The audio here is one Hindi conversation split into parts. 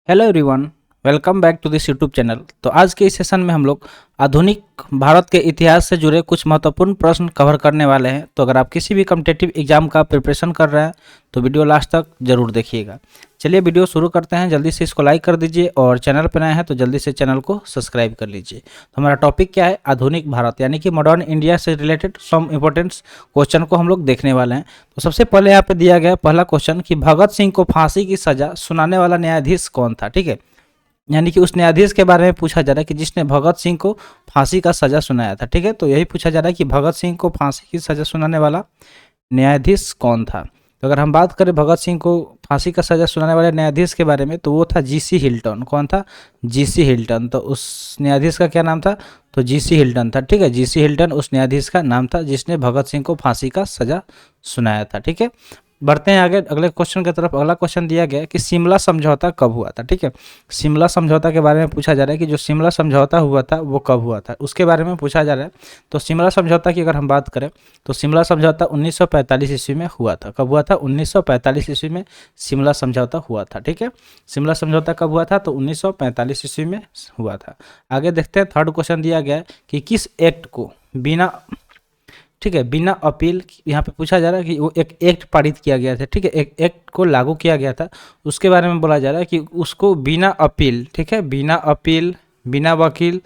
Hello everyone, welcome back to this YouTube channel. तो आज के इस सेशन में हम लोग आधुनिक भारत के इतिहास से जुड़े कुछ महत्वपूर्ण प्रश्न कवर करने वाले हैं। तो अगर आप किसी भी कॉम्पिटिटिव एग्जाम का प्रिपरेशन कर रहे हैं तो वीडियो लास्ट तक जरूर देखिएगा। चलिए वीडियो शुरू करते हैं। जल्दी से इसको लाइक कर दीजिए और चैनल पर नए हैं तो जल्दी से चैनल को सब्सक्राइब कर लीजिए। तो हमारा टॉपिक क्या है? आधुनिक भारत यानी कि मॉडर्न इंडिया से रिलेटेड सम इंपॉर्टेंट्स क्वेश्चन को हम लोग देखने वाले हैं। तो सबसे पहले यहाँ पे दिया गया पहला क्वेश्चन कि भगत सिंह को फांसी की सजा सुनाने वाला न्यायाधीश कौन था। ठीक है, यानी कि उस न्यायाधीश के बारे में पूछा जा रहा है कि जिसने भगत सिंह को फांसी का सजा सुनाया था। ठीक है, तो यही पूछा जा रहा है कि भगत सिंह को फांसी की सजा सुनाने वाला न्यायाधीश कौन था। तो अगर हम बात करें भगत सिंह को फांसी का सजा सुनाने वाले न्यायाधीश के बारे में तो वो था जीसी हिल्टन। कौन था? GC Hilton. तो उस न्यायाधीश का क्या नाम था? तो जीसी हिल्टन था। ठीक है, जीसी हिल्टन उस न्यायाधीश का नाम था जिसने भगत सिंह को फांसी का सजा सुनाया था। ठीक है, बढ़ते हैं आगे अगले क्वेश्चन की तरफ। अगला क्वेश्चन दिया गया है कि शिमला समझौता कब हुआ था। ठीक है, शिमला समझौता के बारे में पूछा जा रहा है कि जो शिमला समझौता हुआ था वो कब हुआ था, उसके बारे में पूछा जा रहा है। तो शिमला समझौता की अगर हम बात करें तो शिमला समझौता 1945 ईस्वी में हुआ था। कब हुआ था? 1945 ईस्वी में शिमला समझौता हुआ था। ठीक है, शिमला समझौता कब हुआ था? तो 1945 ईस्वी में हुआ था। आगे देखते हैं, थर्ड क्वेश्चन दिया गया है कि किस एक्ट को बिना, ठीक है, बिना अपील, यहाँ पे पूछा जा रहा है कि वो एक एक्ट पारित किया गया था। ठीक है, एक एक्ट को लागू किया गया था, उसके बारे में बोला जा रहा है कि उसको बिना अपील, ठीक है, बिना अपील, बिना वकील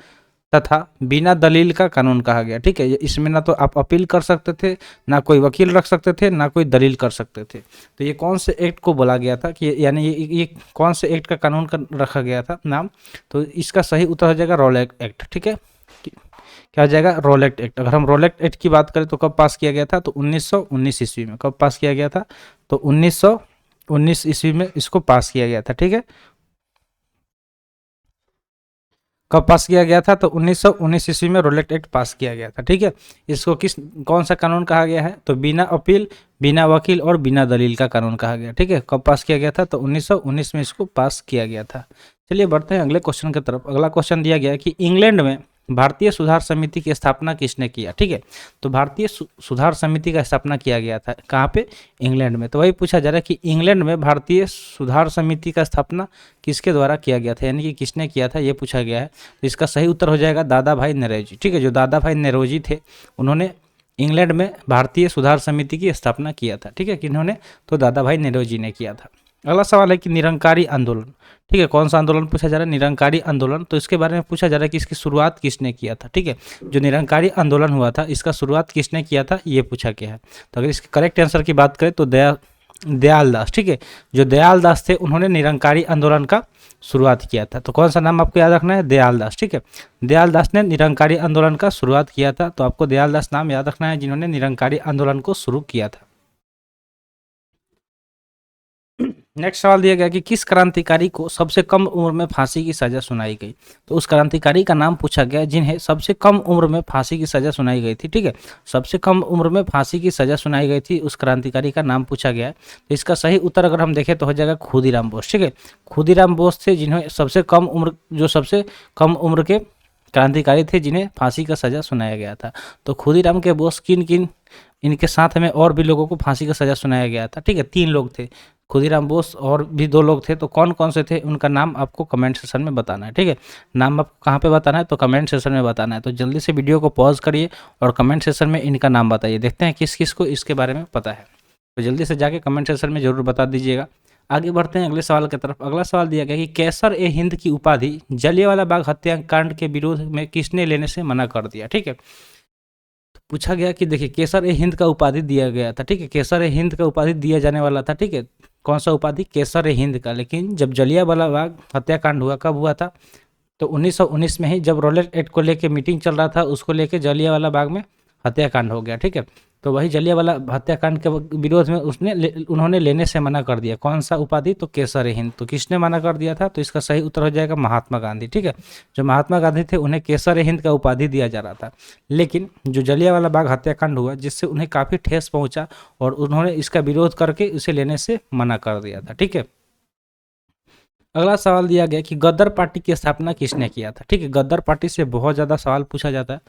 तथा बिना दलील का कानून कहा गया। ठीक है, इसमें ना तो आप अपील कर सकते थे, ना कोई वकील रख सकते थे, ना कोई दलील कर सकते थे। तो ये कौन से एक्ट को बोला गया था कि यानी ये कौन से एक्ट का कानून का रखा गया था नाम? तो इसका सही उत्तर हो जाएगा रॉलेट एक्ट। ठीक है, क्या हो जाएगा? Rowlatt act. अगर हम रोलेट एक्ट की बात करें तो कब पास किया गया था? तो 1919 ईस्वी में। कब पास किया गया था? तो 1919 ईस्वी में इसको पास किया गया था। ठीक है, कब पास किया गया था? तो 1919 ईस्वी में रोलेट एक्ट पास किया गया था। ठीक है, इसको कौन सा कानून कहा गया है? तो बिना अपील, बिना वकील और बिना दलील का कानून कहा गया। ठीक है, कब पास किया गया था? तो 1919 में इसको पास किया गया था। चलिए बढ़ते हैं अगले क्वेश्चन की तरफ। अगला क्वेश्चन दिया गया है कि इंग्लैंड में भारतीय सुधार समिति की स्थापना किसने किया। ठीक है, तो भारतीय सुधार समिति का स्थापना किया गया था कहाँ पे? इंग्लैंड में। तो वही पूछा जा रहा है कि इंग्लैंड में भारतीय सुधार समिति का स्थापना किसके द्वारा किया गया था, यानी कि किसने किया था, ये पूछा गया है। तो इसका सही उत्तर हो जाएगा दादा भाई नौरोजी। ठीक है, जो दादा भाई नौरोजी थे उन्होंने इंग्लैंड में भारतीय सुधार समिति की स्थापना किया था। ठीक है, किन्होंने? तो दादा भाई नौरोजी ने किया था। अगला सवाल है कि निरंकारी आंदोलन, ठीक है, कौन सा आंदोलन पूछा जा रहा है? निरंकारी आंदोलन। तो इसके बारे में पूछा जा रहा है कि इसकी शुरुआत किसने किया था। ठीक है, जो निरंकारी आंदोलन हुआ था इसका शुरुआत किसने किया था, ये पूछा गया है। तो अगर इसके करेक्ट आंसर की बात करें तो दयाल दास। ठीक है, जो दयाल दास थे उन्होंने निरंकारी आंदोलन का शुरुआत किया था। तो कौन सा नाम आपको याद रखना है? दयाल दास। ठीक है, दयाल दास ने निरंकारी आंदोलन का शुरुआत किया था। तो आपको दयाल दास नाम याद रखना है जिन्होंने निरंकारी आंदोलन को शुरू किया था। नेक्स्ट सवाल दिया गया कि किस क्रांतिकारी को सबसे कम उम्र में फांसी की सजा सुनाई गई। तो उस क्रांतिकारी का नाम पूछा गया जिन्हें सबसे कम उम्र में फांसी की सजा सुनाई गई थी। ठीक है, सबसे कम उम्र में फांसी की सजा सुनाई गई थी, उस क्रांतिकारी का नाम पूछा गया है। तो इसका सही उत्तर अगर हम देखें तो हो जाएगा खुदीराम बोस। ठीक है, खुदीराम बोस थे जिन्हें सबसे कम उम्र, जो सबसे कम उम्र के क्रांतिकारी थे जिन्हें फांसी का सजा सुनाया गया था। तो खुदीराम के बोस किन किन, इनके साथ में और भी लोगों को फांसी का सजा सुनाया गया था। ठीक है, 3 लोग थे, खुदीराम बोस और भी 2 लोग थे। तो कौन कौन से थे उनका नाम आपको कमेंट सेक्शन में बताना है। ठीक है, नाम आपको कहाँ पे बताना है? तो कमेंट सेक्शन में बताना है। तो जल्दी से वीडियो को पॉज करिए और कमेंट सेक्शन में इनका नाम बताइए। देखते हैं किस किस को इसके बारे में पता है। तो जल्दी से जाके कमेंट सेक्शन में जरूर बता दीजिएगा। आगे बढ़ते हैं अगले सवाल की तरफ। अगला सवाल दिया गया कि कैसर ए हिंद की उपाधि जलियांवाला बाग हत्याकांड के विरोध में किसने लेने से मना कर दिया। ठीक है, पूछा गया कि देखिए केसर ए हिंद का उपाधि दिया गया था। ठीक है, केसर ए हिंद का उपाधि दिया जाने वाला था। ठीक है, कौन सा उपाधि? केसर ए हिंद का। लेकिन जब जलियांवाला बाग हत्याकांड हुआ, कब हुआ था? तो 1919 में ही, जब रोलेट एक्ट को लेके मीटिंग चल रहा था, उसको लेके जलियांवाला बाग में हत्याकांड हो गया। ठीक है, तो वही जलियांवाला हत्याकांड के विरोध में उन्होंने लेने से मना कर दिया। कौन सा उपाधि? तो केसर ए हिंद। तो किसने मना कर दिया था? तो इसका सही उत्तर हो जाएगा महात्मा गांधी। ठीक है, जो महात्मा गांधी थे उन्हें केसर ए हिंद का उपाधि दिया जा रहा था। लेकिन जो जलियांवाला बाग हत्याकांड हुआ जिससे उन्हें काफ़ी ठेस पहुंचा और उन्होंने इसका विरोध करके उसे लेने से मना कर दिया था। ठीक है, अगला सवाल दिया गया कि गदर पार्टी की स्थापना किसने किया था। ठीक है, गदर पार्टी से बहुत ज़्यादा सवाल पूछा जाता है,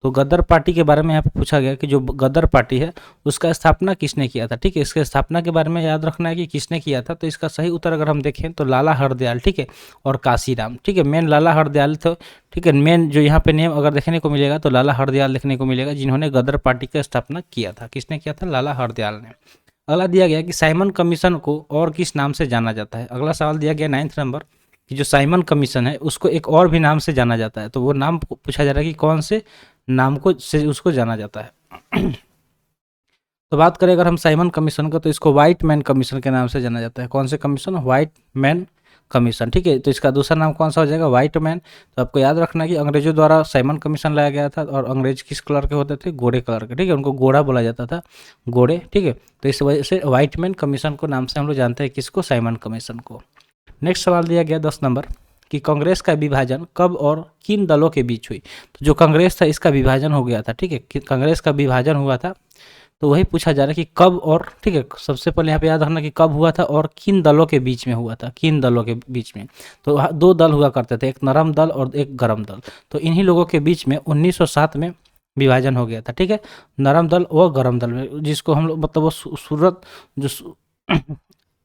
तो गदर पार्टी के बारे में यहाँ पे पूछा गया कि जो गदर पार्टी है उसका स्थापना किसने किया था। ठीक है, इसके स्थापना के बारे में याद रखना है कि किसने किया था। तो इसका सही उत्तर अगर हम देखें तो लाला हरदयाल, ठीक है, और काशीराम। ठीक है, मेन लाला हरदयाल थे। ठीक है, मेन जो यहाँ पे नेम अगर देखने को मिलेगा तो लाला हरदयाल देखने को मिलेगा, जिन्होंने गदर पार्टी का स्थापना किया था। किसने किया था? लाला हरदयाल ने। अगला दिया गया कि साइमन कमीशन को और किस नाम से जाना जाता है। अगला सवाल दिया गया 9th नंबर कि जो साइमन कमीशन है उसको एक और भी नाम से जाना जाता है, तो वो नाम पूछा जा रहा है कि कौन से नाम को से उसको जाना जाता है। तो बात करें अगर हम साइमन कमीशन का, तो इसको व्हाइट मैन कमीशन के नाम से जाना जाता है। कौन से कमीशन? White man commission. ठीक है, तो इसका दूसरा नाम कौन सा हो जाएगा? White man. तो आपको याद रखना कि अंग्रेजों द्वारा साइमन कमीशन लाया गया था, और अंग्रेज किस कलर के होते थे? गोरे कलर के। ठीक है, उनको गोरा बोला जाता था, गोरे। ठीक है, तो इस वजह से व्हाइट मैन कमीशन को नाम से हम लोग जानते हैं किसको? साइमन कमीशन को। नेक्स्ट सवाल दिया गया 10 नंबर कि कांग्रेस का विभाजन कब और किन दलों के बीच हुई। तो जो कांग्रेस था इसका विभाजन हो गया था। ठीक है, कांग्रेस का विभाजन हुआ था, तो वही पूछा जा रहा है कि कब और। ठीक है, सबसे पहले यहाँ पे याद रखना कि कब हुआ था और किन दलों के बीच में हुआ था, किन दलों के बीच में। तो दो दल हुआ करते थे, एक नरम दल और एक गरम दल। तो इन्हीं लोगों के बीच में 1907 में विभाजन हो गया था। ठीक है, नरम दल और गरम दल में, जिसको हम लोग मतलब वो सूरत जो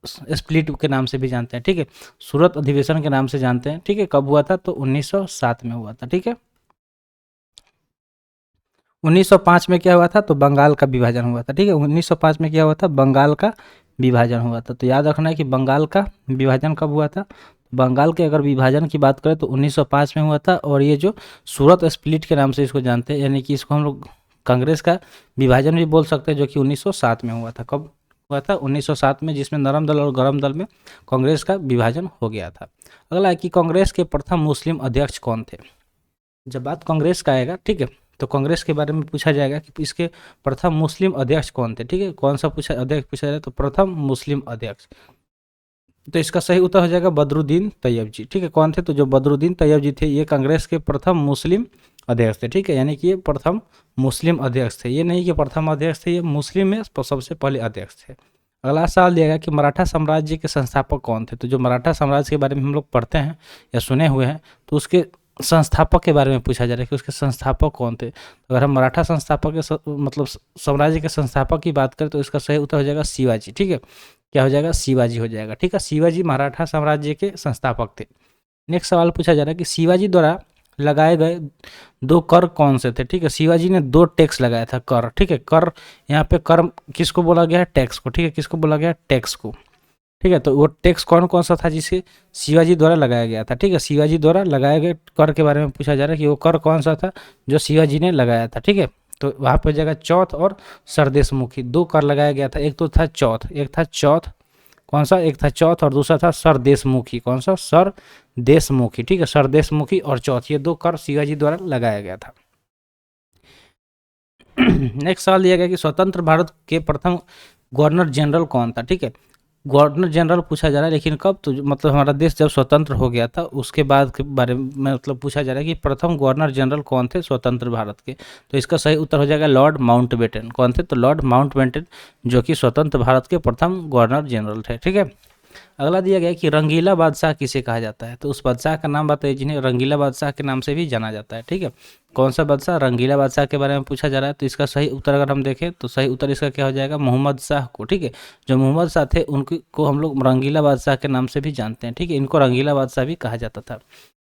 स्प्लिट के नाम से भी जानते हैं। ठीक है, सूरत अधिवेशन के नाम से जानते हैं। ठीक है, कब हुआ था? तो 1907 में हुआ था। ठीक है, 1905 में क्या हुआ था? तो बंगाल का विभाजन हुआ था। ठीक है, 1905 में क्या हुआ था? बंगाल का विभाजन हुआ था। तो याद रखना है कि बंगाल का विभाजन कब हुआ था? बंगाल के अगर विभाजन की बात करें तो 1905 में हुआ था, और ये जो सूरत स्प्लिट के नाम से इसको जानते हैं, यानी कि इसको हम लोग कांग्रेस का विभाजन भी बोल सकते हैं, जो कि 1907 में हुआ था। कब हुआ था? 1907 में, जिसमें नरम दल और गरम दल में कांग्रेस का विभाजन हो गया था। अगला है कि कांग्रेस के प्रथम मुस्लिम अध्यक्ष कौन थे। जब बात कांग्रेस का आएगा, ठीक है, तो कांग्रेस के बारे में पूछा जाएगा कि इसके प्रथम मुस्लिम अध्यक्ष कौन थे। ठीक है, कौन सा अध्यक्ष पूछा जाए तो प्रथम मुस्लिम अध्यक्ष। तो इसका सही उत्तर हो जाएगा बदरुद्दीन तैयब जी। ठीक है, कौन थे? तो जो बदरुद्दीन तैयब जी थे ये कांग्रेस के प्रथम मुस्लिम अध्यक्ष थे। ठीक है, यानी कि ये प्रथम मुस्लिम अध्यक्ष थे, ये नहीं कि प्रथम अध्यक्ष थे, ये मुस्लिम में सबसे पहले अध्यक्ष थे। अगला सवाल दिया गया कि मराठा साम्राज्य के संस्थापक कौन थे। तो जो मराठा साम्राज्य के बारे में हम लोग पढ़ते हैं या सुने हुए हैं, तो उसके संस्थापक के बारे में पूछा जा रहा है कि उसके संस्थापक कौन थे। तो अगर हम मराठा संस्थापक के मतलब साम्राज्य के संस्थापक की बात करें तो इसका सही उत्तर हो जाएगा शिवाजी। ठीक है, क्या हो जाएगा? शिवाजी हो जाएगा। ठीक है, शिवाजी मराठा साम्राज्य के संस्थापक थे। नेक्स्ट सवाल पूछा जा रहा है कि शिवाजी द्वारा लगाए गए दो कर कौन से थे। ठीक है, शिवाजी ने दो टैक्स लगाया था, कर। ठीक है, कर यहाँ पे कर किसको बोला गया है? टैक्स को। ठीक है, किसको बोला गया? टैक्स को। ठीक है, तो वो टैक्स कौन कौन सा था जिसे शिवाजी द्वारा लगाया गया था। ठीक है, शिवाजी द्वारा लगाए गए कर के बारे में पूछा जा रहा है कि वो कर कौन सा था जो शिवाजी ने लगाया था। ठीक है, तो वहाँ पर हो जाएगा चौथ और सरदेशमुखी। दो कर लगाया गया था, एक तो था चौथ, एक था चौथ, कौन सा? एक था चौथ और दूसरा था सरदेशमुखी। कौन सा? सरदेशमुखी। ठीक है, सरदेशमुखी और चौथ, ये दो कर शिवाजी द्वारा लगाया गया था। नेक्स्ट सवाल दिया गया कि स्वतंत्र भारत के प्रथम गवर्नर जनरल कौन था। ठीक है, गवर्नर जनरल पूछा जा रहा है, लेकिन कब? तो मतलब हमारा देश जब स्वतंत्र हो गया था उसके बाद के बारे में मतलब पूछा जा रहा है कि प्रथम गवर्नर जनरल कौन थे स्वतंत्र भारत के। तो इसका सही उत्तर हो जाएगा लॉर्ड माउंटबेटन। कौन थे? तो लॉर्ड माउंटबेटन, जो कि स्वतंत्र भारत के प्रथम गवर्नर जनरल थे। ठीक है, अगला दिया गया कि रंगीला बादशाह किसे कहा जाता है। तो उस बादशाह का नाम बताइए जिन्हें रंगीला बादशाह के नाम से भी जाना जाता है। ठीक है, कौन सा बादशाह? रंगीला बादशाह के बारे में पूछा जा रहा है। तो इसका सही उत्तर अगर हम देखें तो सही उत्तर इसका क्या हो जाएगा? मोहम्मद शाह को। ठीक है, जो मोहम्मद शाह थे उनको हम लोग रंगीला बादशाह के नाम से भी जानते हैं। ठीक है, इनको रंगीला बादशाह भी कहा जाता था।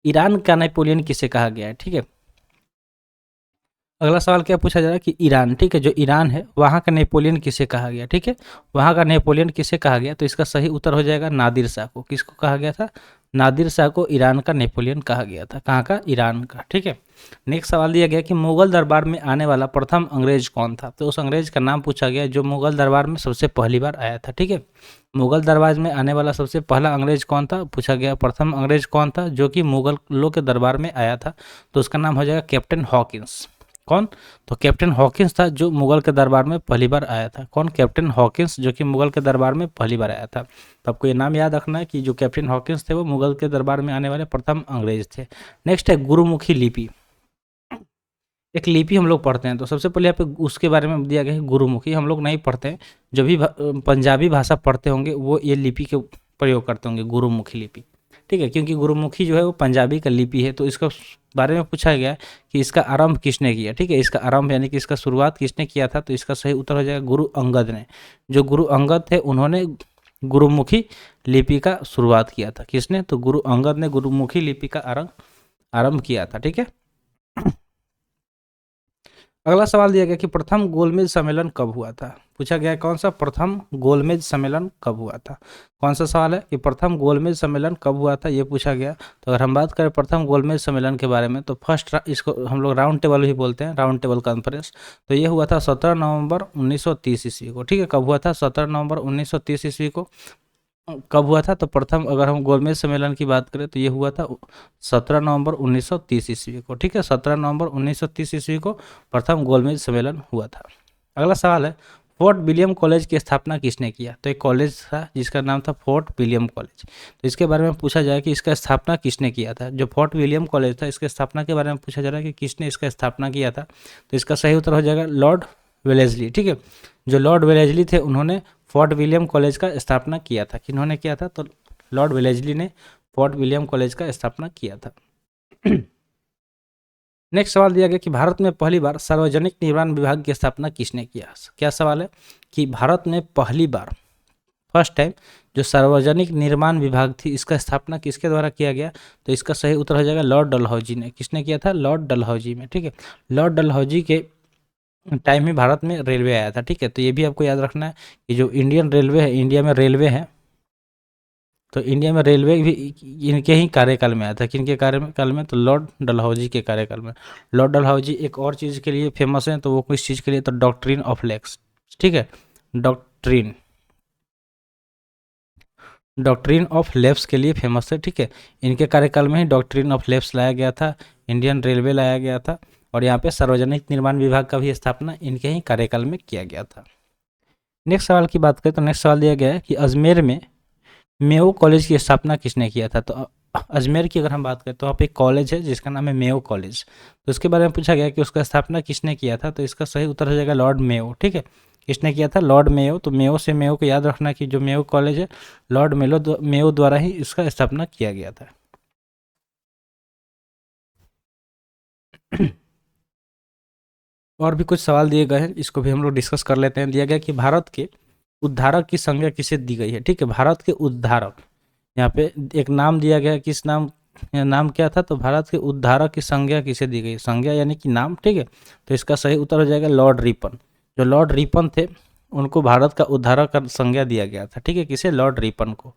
ईरान का नेपोलियन किसे कहा गया है। ठीक है, अगला सवाल क्या पूछा जा रहा है कि ईरान, ठीक है, जो ईरान है वहाँ का नेपोलियन किसे कहा गया। ठीक है, वहाँ का नेपोलियन किसे कहा गया? तो इसका सही उत्तर हो जाएगा नादिर शाह को। किसको कहा गया था? नादिर शाह को ईरान का नेपोलियन कहा गया था। कहाँ का? ईरान का। ठीक है, नेक्स्ट सवाल दिया गया कि मुगल दरबार में आने वाला प्रथम अंग्रेज कौन था। तो उस अंग्रेज का नाम पूछा गया जो मुगल दरबार में सबसे पहली बार आया था। ठीक है, मुगल दरबार में आने वाला सबसे पहला अंग्रेज कौन था पूछा गया। प्रथम अंग्रेज कौन था जो कि मुगलों के दरबार में आया था? तो उसका नाम हो जाएगा कैप्टन हॉकिंस। कौन? तो कैप्टन हॉकिंस था जो मुगल के दरबार में पहली बार आया था। कौन? कैप्टन हॉकिंस, जो कि मुगल के दरबार में पहली बार आया था। तो आपको ये नाम याद रखना है कि जो कैप्टन हॉकिंस थे वो मुगल के दरबार में आने वाले प्रथम अंग्रेज थे। नेक्स्ट है गुरुमुखी लिपि। एक लिपि हम लोग पढ़ते हैं, तो सबसे पहले यहाँ पे उसके बारे में दिया गया है गुरुमुखी। हम लोग नहीं पढ़ते हैं, जो भी पंजाबी भाषा पढ़ते होंगे वो ये लिपि के प्रयोग करते होंगे, गुरुमुखी लिपि। ठीक है, क्योंकि गुरुमुखी जो है वो पंजाबी का लिपि है। तो इसका बारे में पूछा गया कि इसका आरंभ किसने किया। ठीक है, इसका आरंभ यानी कि इसका शुरुआत किसने किया था, तो इसका सही उत्तर हो जाएगा गुरु अंगद ने। जो गुरु अंगद थे उन्होंने गुरुमुखी लिपि का शुरुआत किया था। किसने, तो गुरु अंगद ने गुरुमुखी लिपि का आरंभ किया था। ठीक है, अगला सवाल दिया गया कि प्रथम गोलमेज सम्मेलन कब हुआ था। पूछा गया कौन सा प्रथम गोलमेज सम्मेलन कब हुआ था। कौन सा सवाल है कि प्रथम गोलमेज सम्मेलन कब हुआ था, ये पूछा गया। तो अगर हम बात करें प्रथम गोलमेज सम्मेलन के बारे में, तो फर्स्ट इसको हम लोग राउंड टेबल भी बोलते हैं, राउंड टेबल कॉन्फ्रेंस। तो ये हुआ था 17 नवंबर 1930 ईस्वी को। ठीक है, कब हुआ था, 17 नवंबर 1930 ईस्वी को कब हुआ था। तो प्रथम अगर हम गोलमेज सम्मेलन की बात करें तो ये हुआ था 17 नवंबर 1930 ईस्वी को। ठीक है, 17 नवंबर 1930 ईस्वी को प्रथम गोलमेज सम्मेलन हुआ था। अगला सवाल है फोर्ट विलियम कॉलेज की स्थापना किसने किया। तो एक कॉलेज था जिसका नाम था फोर्ट विलियम कॉलेज। तो इसके बारे में पूछा जाए कि इसका स्थापना किसने किया था। जो फोर्ट विलियम कॉलेज था इसके स्थापना के बारे में पूछा जा रहा है कि किसने इसका स्थापना किया था। तो इसका सही उत्तर हो जाएगा लॉर्ड वेलेस्ली। ठीक है, जो लॉर्ड वेलेस्ली थे उन्होंने फोर्ट विलियम कॉलेज का स्थापना किया था। किन्होंने किया था, तो लॉर्ड वेलेस्ली ने फोर्ट विलियम कॉलेज का स्थापना किया था। नेक्स्ट सवाल दिया गया कि भारत में पहली बार सार्वजनिक निर्माण विभाग की स्थापना किसने किया। क्या सवाल है कि भारत में पहली बार फर्स्ट टाइम जो सार्वजनिक निर्माण विभाग थी इसका स्थापना किसके द्वारा किया गया। तो इसका सही उत्तर हो जाएगा लॉर्ड डलहौजी ने। किसने किया था, लॉर्ड डलहौजी में। ठीक है, लॉर्ड डलहौजी के टाइम में भारत में रेलवे आया था। ठीक है, तो ये भी आपको याद रखना है कि जो इंडियन रेलवे है, इंडिया में रेलवे है, तो इंडिया में रेलवे भी इनके ही कार्यकाल में आया था। किनके कार्यकाल में, तो लॉर्ड डलहौजी के कार्यकाल में। लॉर्ड डलहौजी एक और चीज़ के लिए फेमस है, तो वो किस चीज़ के लिए, तो डॉक्ट्रिन ऑफ लैप्स। ठीक है, डॉक्ट्रिन ऑफ लैप्स के लिए फेमस है। ठीक है, इनके कार्यकाल में ही डॉक्ट्रिन ऑफ लैप्स लाया गया था, इंडियन रेलवे लाया गया था, और यहाँ पे सार्वजनिक निर्माण विभाग का भी स्थापना इनके ही कार्यकाल में किया गया था। नेक्स्ट सवाल की बात करें तो नेक्स्ट सवाल दिया गया है कि अजमेर में मेयो कॉलेज की स्थापना किसने किया था। तो अजमेर की अगर हम बात करें तो वहाँ पे एक कॉलेज है जिसका नाम है मेयो कॉलेज। तो उसके बारे में पूछा गया कि उसका स्थापना किसने किया था। तो इसका सही उत्तर हो जाएगा लॉर्ड मेयो। ठीक है, किसने किया था, लॉर्ड मेयो। तो मेयो से मेयो को याद रखना कि जो मेयो कॉलेज है लॉर्ड मेयो द्वारा ही इसका स्थापना किया गया था। और भी कुछ सवाल दिए गए हैं, इसको भी हम लोग डिस्कस कर लेते हैं। दिया गया कि भारत के उद्धारक की संज्ञा किसे दी गई है। ठीक है, भारत के उद्धारक, यहाँ पे एक नाम दिया गया, किस नाम क्या था, तो भारत के उद्धारक की संज्ञा किसे दी गई, संज्ञा यानी कि नाम। ठीक है, तो इसका सही उत्तर हो जाएगा लॉर्ड रिपन। जो लॉर्ड रिपन थे उनको भारत का उद्धारक का संज्ञा दिया गया था। ठीक है, किसे, लॉर्ड रिपन को।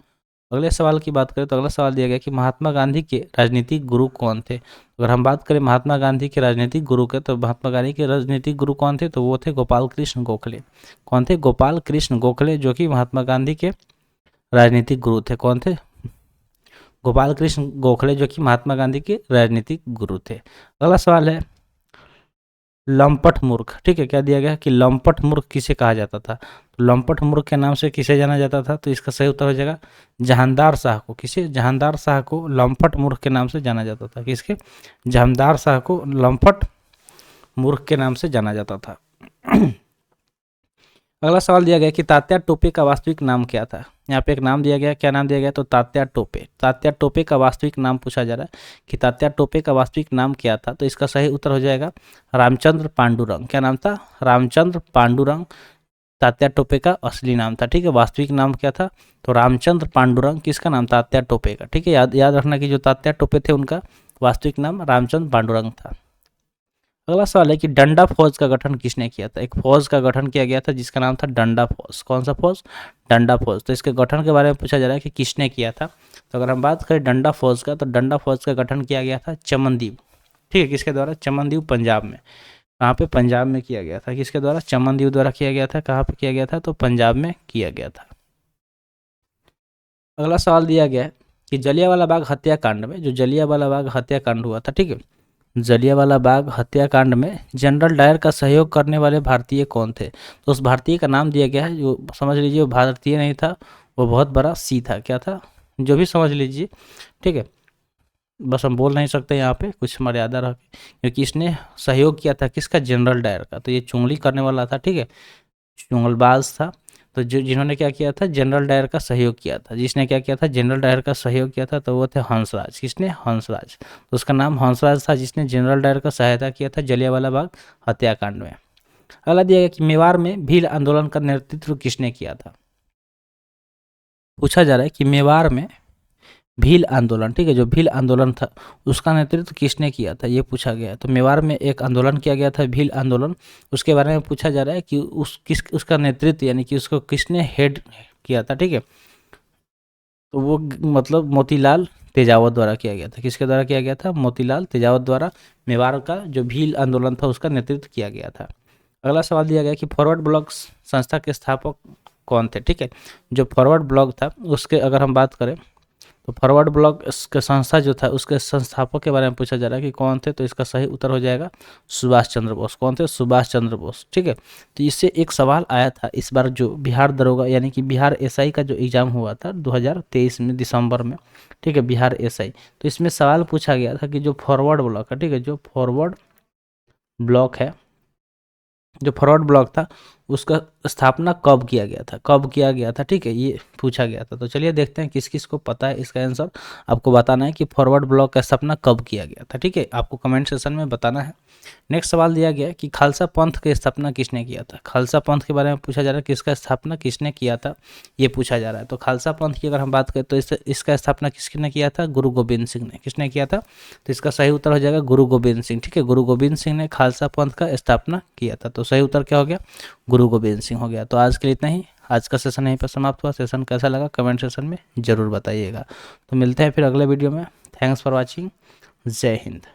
अगले सवाल की बात करें तो अगला सवाल दिया गया कि महात्मा गांधी के राजनीतिक गुरु कौन थे। अगर हम बात करें महात्मा गांधी के राजनीतिक गुरु के, तो महात्मा गांधी के राजनीतिक गुरु कौन थे, तो वो थे गोपाल कृष्ण गोखले। कौन थे, गोपाल कृष्ण गोखले, जो कि महात्मा गांधी के राजनीतिक गुरु थे। कौन थे, गोपाल कृष्ण गोखले, जो कि महात्मा गांधी के राजनीतिक गुरु थे। अगला सवाल है लंपट मूर्ख। ठीक है, क्या दिया गया कि लंपट मूर्ख किसे कहा जाता था। तो लंपट मूर्ख के नाम से किसे जाना जाता था, तो इसका सही उत्तर हो जाएगा जहानदार शाह को। किसे, जहानदार शाह को लंपट मूर्ख के नाम से जाना जाता था। किसके, जहानदार शाह को लंपट मूर्ख के नाम से जाना जाता था। अगला सवाल दिया गया कि तात्या टोपे का वास्तविक नाम क्या था। यहाँ पे एक नाम दिया गया, क्या नाम दिया गया, तो तात्या टोपे। तात्या टोपे का वास्तविक नाम पूछा जा रहा है कि तात्या टोपे का वास्तविक नाम क्या था। तो इसका सही उत्तर हो जाएगा रामचंद्र पांडुरंग। क्या नाम था, रामचंद्र पांडुरंग तात्या टोपे का असली नाम था। ठीक है, वास्तविक नाम क्या था, तो रामचंद्र पांडुरंग किसका नाम, तात्या टोपे का। ठीक है, याद रखना कि जो तात्या टोपे थे उनका वास्तविक नाम रामचंद्र पांडुरंग था। अगला सवाल है कि डंडा फौज का गठन किसने किया था। एक फौज का गठन किया गया था जिसका नाम था डंडा फौज। कौन सा फौज, डंडा फौज। तो इसके गठन के बारे में पूछा जा रहा है कि किसने किया था। तो अगर हम बात करें डंडा फौज का, तो डंडा फौज का गठन किया गया था चमनदीप। ठीक है, किसके द्वारा, चमनदीप, पंजाब में। कहाँ पे, पंजाब में किया गया था। किसके द्वारा, चमनदीप द्वारा किया गया था। कहाँ पे किया गया था, तो पंजाब में किया गया था। अगला सवाल दिया गया है कि जलियांवाला बाग हत्याकांड में, जो जलियांवाला बाग हत्याकांड हुआ था, ठीक है, जलियांवाला बाग हत्याकांड में जनरल डायर का सहयोग करने वाले भारतीय कौन थे। तो उस भारतीय का नाम दिया गया है, जो समझ लीजिए वो भारतीय नहीं था, वो बहुत बड़ा सी था। क्या था, जो भी समझ लीजिए। ठीक है, बस हम बोल नहीं सकते यहाँ पे, कुछ मर्यादा रह के, क्योंकि इसने सहयोग किया था किसका, जनरल डायर का। तो ये चुंगली करने वाला था। ठीक है, चुंगलबाज था। तो जो जिन्होंने क्या किया था, जनरल डायर का सहयोग किया था, जिसने क्या किया था, जनरल डायर का सहयोग किया था, तो वो थे हंसराज। किसने? हंसराज। तो उसका नाम हंसराज था, जिसने जनरल डायर का सहायता किया था जलियांवाला बाग हत्याकांड में। अगला दिया गया कि मेवाड़ में भील आंदोलन का नेतृत्व किसने किया था। पूछा जा रहा है कि मेवाड़ में भील आंदोलन, ठीक है, जो भील आंदोलन था उसका नेतृत्व किसने किया था, ये पूछा गया है। तो मेवाड़ में एक आंदोलन किया गया था, भील आंदोलन, उसके बारे में पूछा जा रहा है कि उसका नेतृत्व यानी कि उसको किसने हेड किया था, ठीक है। तो वो मतलब मोतीलाल तेजावत द्वारा किया गया था। किसके द्वारा किया गया था? मोतीलाल तेजावत द्वारा मेवाड़ का जो भील आंदोलन था उसका नेतृत्व किया गया था। अगला सवाल दिया गया कि फॉरवर्ड ब्लॉक संस्था के स्थापक कौन थे, ठीक है। जो फॉरवर्ड ब्लॉक था उसके अगर हम बात करें तो फॉरवर्ड ब्लॉक के संस्था जो था उसके संस्थापक के बारे में पूछा जा रहा है कि कौन थे। तो इसका सही उत्तर हो जाएगा सुभाष चंद्र बोस। कौन थे? सुभाष चंद्र बोस, ठीक है। तो इससे एक सवाल आया था इस बार, जो बिहार दरोगा यानी कि बिहार एसआई का जो एग्ज़ाम हुआ था 2023 में दिसंबर में, ठीक है, बिहार एसआई। तो इसमें सवाल पूछा गया था कि जो फॉरवर्ड ब्लॉक है, ठीक है, जो फॉरवर्ड ब्लॉक है, जो फॉरवर्ड ब्लॉक था उसका स्थापना कब किया गया था, कब किया गया था, ठीक है, ये पूछा गया था। तो चलिए देखते हैं किस किस को पता है इसका आंसर। आपको बताना है कि फॉरवर्ड ब्लॉक का स्थापना कब किया गया था, ठीक है, आपको कमेंट सेक्शन में बताना है। नेक्स्ट सवाल दिया गया कि खालसा पंथ की स्थापना किसने किया था। खालसा पंथ के बारे में पूछा जा रहा है कि इसका स्थापना किसने किया था, ये पूछा जा रहा है। तो खालसा पंथ की अगर हम बात करें तो इसका स्थापना किसने किया था? गुरु गोविंद सिंह ने। किसने किया था? तो इसका सही उत्तर हो जाएगा गुरु गोविंद सिंह, ठीक है। गुरु गोविंद सिंह ने खालसा पंथ का स्थापना किया था। तो सही उत्तर क्या हो गया? गुरु गोविंद सिंह हो गया। तो आज के लिए इतना ही। आज का सेशन यहीं पर समाप्त हुआ। सेशन कैसा लगा कमेंट सेक्शन में ज़रूर बताइएगा। तो मिलते हैं फिर अगले वीडियो में। Thanks for watching. जय हिंद।